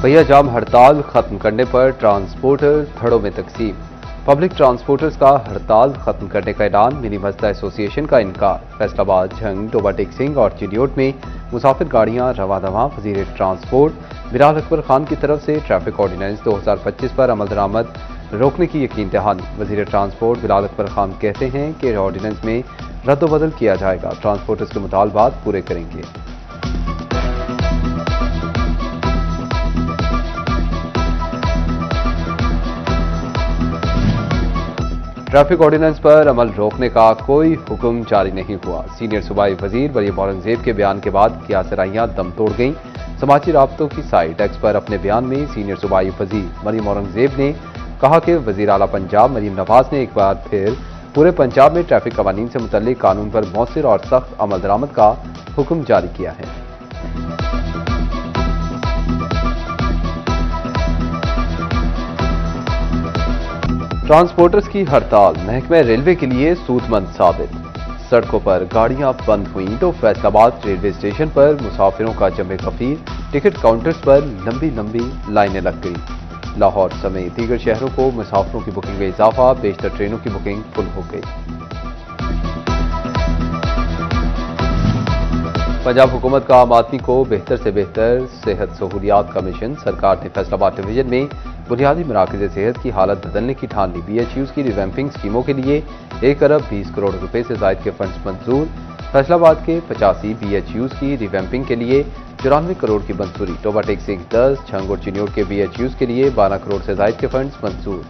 पहिया जाम हड़ताल खत्म करने पर ट्रांसपोर्टर धड़ों में तकसीम। पब्लिक ट्रांसपोर्टर्स का हड़ताल खत्म करने का ऐलान। मिनी मजदा एसोसिएशन का इनकार। फैसलाबाद, झंग, डोबा टेक सिंह और चिन्योट में मुसाफिर गाड़ियां रवादवा। वजीर ट्रांसपोर्ट बिलाल अकबर खान की तरफ से ट्रैफिक ऑर्डिनेंस 2025 पर अमल दरामद रोकने की यकीन दहानी। वजीर ट्रांसपोर्ट बिलाल अकबर खान कहते हैं कि ऑर्डिनेंस में रद्दोबदल किया जाएगा, ट्रांसपोर्टर्स के मुतालबात पूरे करेंगे। ट्रैफिक ऑर्डिनेंस पर अमल रोकने का कोई हुक्म जारी नहीं हुआ। सीनियर सूबाई वजीर मरियम औरंगजेब के बयान के बाद क्या सराहियां दम तोड़ गईं। समाजी राब्तों की साइट एक्स पर अपने बयान में सीनियर सूबाई वजीर मरियम औरंगजेब ने कहा कि वजीर आला पंजाब मरीम नवाज ने एक बार फिर पूरे पंजाब में ट्रैफिक कवानीन से मुतल्लिक कानून पर मौसर और सख्त अमल दरामद का हुक्म जारी किया है। ट्रांसपोर्टर्स की हड़ताल महकमे रेलवे के लिए सूदमंद साबित। सड़कों पर गाड़ियां बंद हुईं तो फैसलाबाद रेलवे स्टेशन पर मुसाफिरों का जमे गफीर। टिकट काउंटर्स पर लंबी लंबी लाइनें लग गई। लाहौर समेत दीगर शहरों को मुसाफिरों की बुकिंग में इजाफा। बेशतर ट्रेनों की बुकिंग फुल हो गई। पंजाब हुकूमत का आम आदमी को बेहतर से बेहतर सेहत सहूलियात का मिशन। सरकार ने फैसलाबाद डिवीजन में बुनियादी मराकज़ सेहत की हालत बदलने की ठान ली। BHUs की रिवैम्पिंग स्कीमों के लिए 1 अरब 20 करोड़ रुपए से जायद के फंड्स मंजूर। फैसलाबाद के 85 BHUs की रिवैम्पिंग के लिए 94 करोड़ की मंजूरी। डोबा टेक सिंह 10, झंग और चिन्योट के BHUs के लिए 12 करोड़ से जायद के फंड्स मंजूर।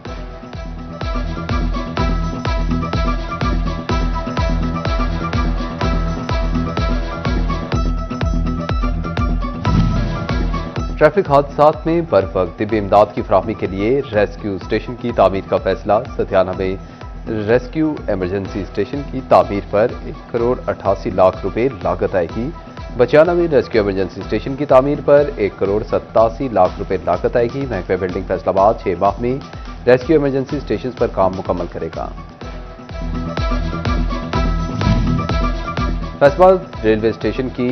ट्रैफिक हादसात में बर वक्त तिब्बी इमदाद की फराहमी के लिए रेस्क्यू स्टेशन की तामीर का फैसला। सतियाना में रेस्क्यू इमरजेंसी स्टेशन की तामीर पर 1 करोड़ 88 लाख रुपए लागत आएगी। बचियाना में रेस्क्यू इमरजेंसी स्टेशन की तामीर पर 1 करोड़ 87 लाख रुपए लागत आएगी। महकमा बिल्डिंग फैसलाबाद 6 माह में रेस्क्यू इमरजेंसी स्टेशन पर काम मुकम्मल करेगा। फैसलाबाद रेलवे स्टेशन की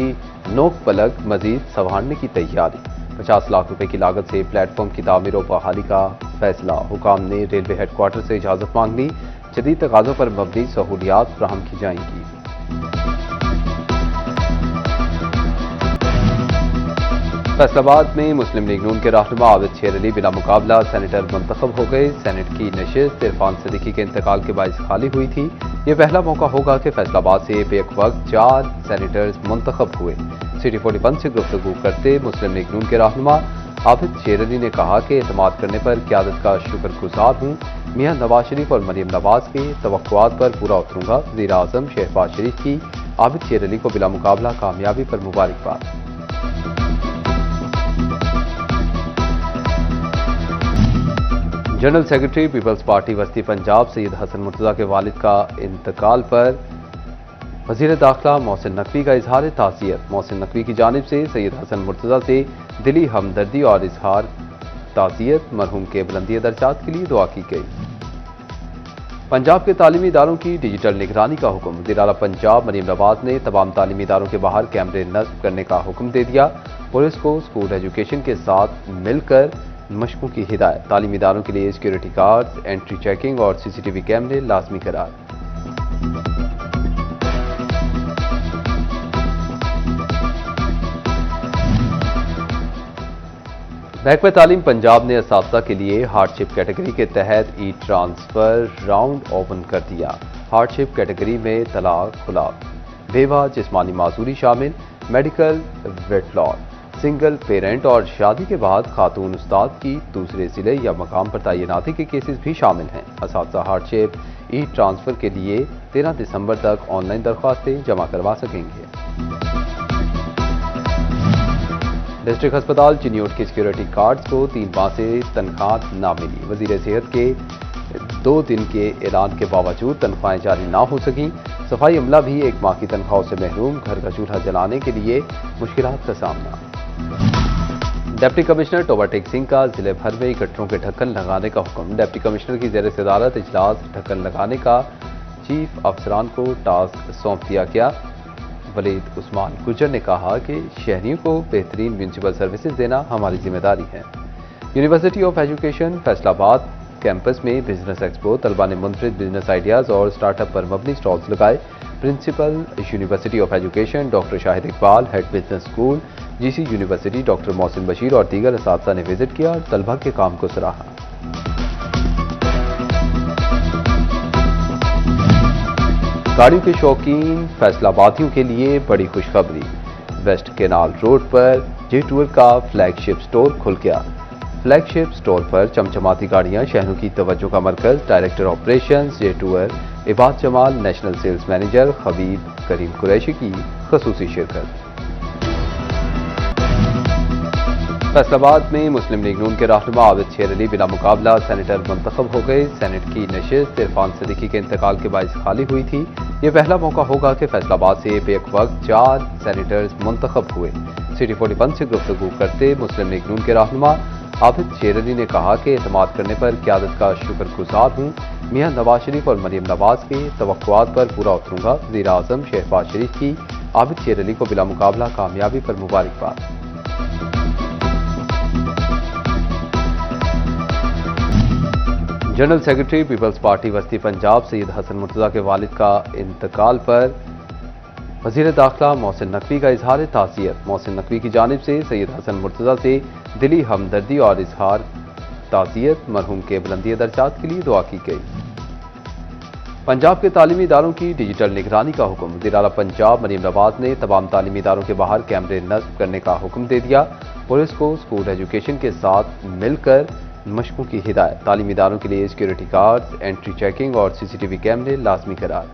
नोक पलक मजीद संवारने की तैयारी। 50 लाख रुपए की लागत से प्लेटफॉर्म की तामीर और बहाली का फैसला। हुकाम ने रेलवे हेडक्वार्टर से इजाजत मांग ली। जदीद तकाज़ों पर मबनी सहूलियात फराहम की जाएंगी। फैसलाबाद में मुस्लिम लीग नून के रहनुमा आबिद शेर अली बिला मुकाबला सेनेटर मुंतखब हो गए। सेनेट की नशिस्त इरफान सिद्दीकी के इंतकाल के बायस खाली हुई थी। ये पहला मौका होगा कि फैसलाबाद से बेक वक्त 4 सेनेटर्स मुंतखब हुए। सिटी 41 से गुफ्तगू करते मुस्लिम लीग नून के रहनुमा आबिद शेर अली ने कहा कि एतमाद करने पर क़यादत का शुक्रगुजार हूँ। मियां नवाज शरीफ और मरीम नवाज के तवक्कुआत पर पूरा उतरूंगा। वज़ीर आज़म शहबाज शरीफ की आबिद शेर अली को बिला मुकाबला कामयाबी पर मुबारकबाद। जनरल सेक्रेटरी पीपल्स पार्टी वस्ती पंजाब सैयद हसन मुर्तज़ा के वालिद का इंतकाल पर वज़ीर दाखिला मोहसिन नकवी का इजहार ताज़ियत। मोहसिन नकवी की जानिब से सैयद हसन मुर्तज़ा से दिली हमदर्दी और इजहार ताज़ियत। मरहूम के बुलंदी दर्जात के लिए दुआ की गई। पंजाब के तालीमी इदारों की डिजिटल निगरानी का हुक्म। वज़ीर आला पंजाब मरीम नवाज ने तमाम तालीमी इदारों के बाहर कैमरे नस्ब करने का हुक्म दे दिया। पुलिस को स्कूल एजुकेशन के साथ मिलकर मशकों की हिदायत। तालीमी इदारों के लिए सिक्योरिटी गार्ड्स, एंट्री चेकिंग और CCTV कैमरे लाजमी करार। महकमा तालीम पंजाब ने असातिज़ा के लिए हार्डशिप कैटेगरी के तहत ट्रांसफर राउंड ओपन कर दिया। हार्डशिप कैटेगरी में तलाक, खुलाक, बेवा, जिस्मानी माजूरी शामिल, मेडिकल, वेटलॉर, सिंगल पेरेंट और शादी के बाद खातून उस्ताद की दूसरे जिले या मकाम पर तैनाती के केसेस भी शामिल हैं। असातिज़ा हार्डशिप ट्रांसफर के लिए 13 दिसंबर तक ऑनलाइन दरख्वास्तें जमा करवा सकेंगे। डिस्ट्रिक्ट अस्पताल चिन्योट के सिक्योरिटी गार्ड्स को 3 माह से तनख्वाह न मिली। वजीर सेहत के 2 दिन के ऐलान के बावजूद तनख्वाहें जारी ना हो सकी। सफाई अमला भी 1 माह की तनख्वाहों से महरूम। घर का चूल्हा जलाने के लिए मुश्किलात का सामना। डिप्टी कमिश्नर डोबा टेक सिंह का जिले भर में गटरों के ढक्कन लगाने का हुक्म। डिप्टी कमिश्नर की ज़ेर सदारत इजलास ढक्कन लगाने का चीफ अफसरान को टास्क सौंप दिया गया। ولید عثمان گجر نے کہا کہ شہریوں کو بہترین میونسپل سروسز دینا ہماری ذمہ داری ہے۔ یونیورسٹی آف ایجوکیشن فیصل آباد کیمپس میں بزنس ایکسپو، طلباء نے منفرد بزنس آئیڈیاز اور اسٹارٹ اپ پر مبنی اسٹالز لگائے۔ Principal university of education doctor Shahid Iqbal, head business school G C university doctor Mohsin Bashir اور دیگر اساتذہ نے وزٹ کیا اور طلباء کے کام کو سراہا۔ گاڑیوں کے شوقین فیصل آبادیوں کے لیے بڑی خوشخبری، ویسٹ کینال روڈ پر جے ٹور کا فلیگ شپ سٹور کھل گیا۔ فلیگ شپ سٹور پر چمچماتی گاڑیاں، شہروں کی توجہ کا مرکز۔ ڈائریکٹر آپریشنز جے ٹور عباد جمال، نیشنل سیلز مینیجر خبیب کریم قریشی کی خصوصی شرکت۔ فیصل آباد میں مسلم لیگ نون کے رہنما عابد شیر علی بلا مقابلہ سینیٹر منتخب ہو گئے۔ سینٹ کی نشست عرفان صدیقی کے انتقال کے باعث خالی ہوئی تھی۔ یہ پہلا موقع ہوگا کہ فیصل آباد سے بیک وقت 4 سینیٹرز منتخب ہوئے۔ سٹی 41 سے گفتگو کرتے مسلم لیگ نون کے رہنما عابد شیر علی نے کہا کہ اعتماد کرنے پر قیادت کا شکر گزار ہوں۔ میاں نواز شریف اور مریم نواز کے توقعات پر پورا اتروں گا۔ وزیر اعظم شہباز شریف کی عابد شیر علی کو بلا مقابلہ کامیابی پر مبارکباد۔ جنرل سیکرٹری پیپلز پارٹی وسطی پنجاب سید حسن مرتضیٰ کے والد کا انتقال پر وزیر داخلہ محسن نقوی کا اظہار تعزیت۔ محسن نقوی کی جانب سے سید حسن مرتضیٰ سے دلی ہمدردی اور اظہار تعزیت، مرحوم کے بلندی درجات کے لیے دعا کی گئی۔ پنجاب کے تعلیمی اداروں کی ڈیجیٹل نگرانی کا حکم، وزیر اعلیٰ پنجاب مریم نواز نے تمام تعلیمی اداروں کے باہر کیمرے نصب کرنے کا حکم دے دیا۔ پولیس کو اسکول ایجوکیشن کے ساتھ مل کر مشقوں کی ہدایت۔ تعلیمی اداروں کے لیے سیکیورٹی گارڈز، انٹری چیکنگ اور سی سی ٹی وی کیمرے لازمی قرار۔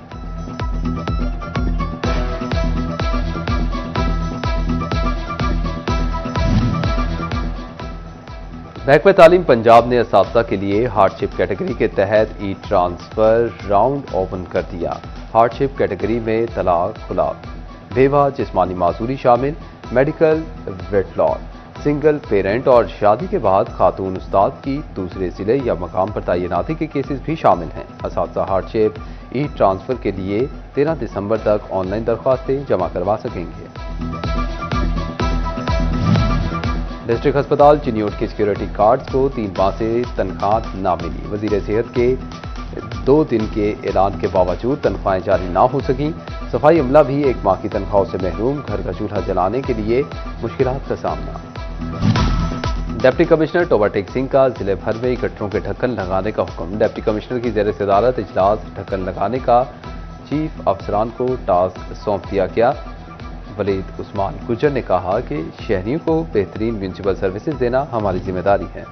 محکمہ تعلیم پنجاب نے اساتذہ کے لیے ہارڈ شپ کیٹیگری کے تحت ای ٹرانسفر راؤنڈ اوپن کر دیا۔ ہارڈ شپ کیٹیگری میں طلاق، خلع، بیوہ، جسمانی معذوری شامل، medical, weight loss, single parent اور شادی کے بعد خاتون استاد کی دوسرے ضلع یا مقام پر تعیناتی کے کیسز بھی شامل ہیں۔ اساتذہ ہارڈ شپ ای ٹرانسفر کے لیے 13 دسمبر تک آن لائن درخواستیں جمع کروا سکیں گے۔ ڈسٹرکٹ ہسپتال چنیوٹ کے سیکیورٹی گارڈز کو 3 ماہ سے تنخواہ نہ ملی۔ وزیر صحت کے 2 دن کے اعلان کے باوجود تنخواہیں جاری نہ ہو سکیں۔ صفائی عملہ بھی 1 ماہ کی تنخواہوں سے محروم، گھر کا چولہا جلانے کے لیے مشکلات کا سامنا۔ ڈپٹی کمشنر ٹوبہ ٹیک سنگھ کا ضلع بھر میں گٹروں کے ڈھکن لگانے کا حکم۔ ڈپٹی کمشنر کی زیر صدارت اجلاس ڈھکن لگانے کا چیف افسران کو ٹاسک سونپ دیا گیا۔ ولید عثمان گجر نے کہا کہ شہریوں کو بہترین میونسپل سروسز دینا ہماری ذمہ داری ہے۔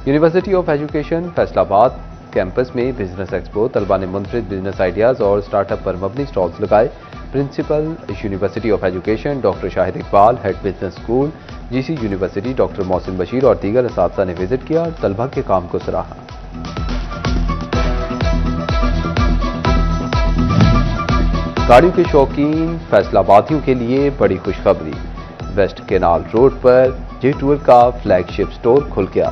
یونیورسٹی آف ایجوکیشن فیصل آباد کیمپس میں بزنس ایکسپو، طلباء نے منفرد بزنس آئیڈیاز اور اسٹارٹ اپ پر مبنی اسٹالز لگائے۔ Principal university of education doctor Shahid Iqbal, head business school G C university doctor Mohsin Bashir اور دیگر اساتذہ نے وزٹ کیا اور طلباء کے کام کو سراہا۔ گاڑیوں کے شوقین فیصل آبادیوں کے لیے بڑی خوشخبری، ویسٹ کینال روڈ پر جے ٹور کا فلیگ شپ سٹور کھل گیا۔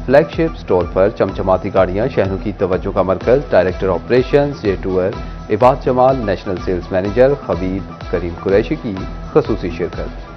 فلیگ شپ سٹور پر چمچماتی گاڑیاں، شہروں کی توجہ کا مرکز۔ ڈائریکٹر آپریشنز جے ٹور عباد جمال، نیشنل سیلز مینیجر خبیب کریم قریشی کی خصوصی شرکت۔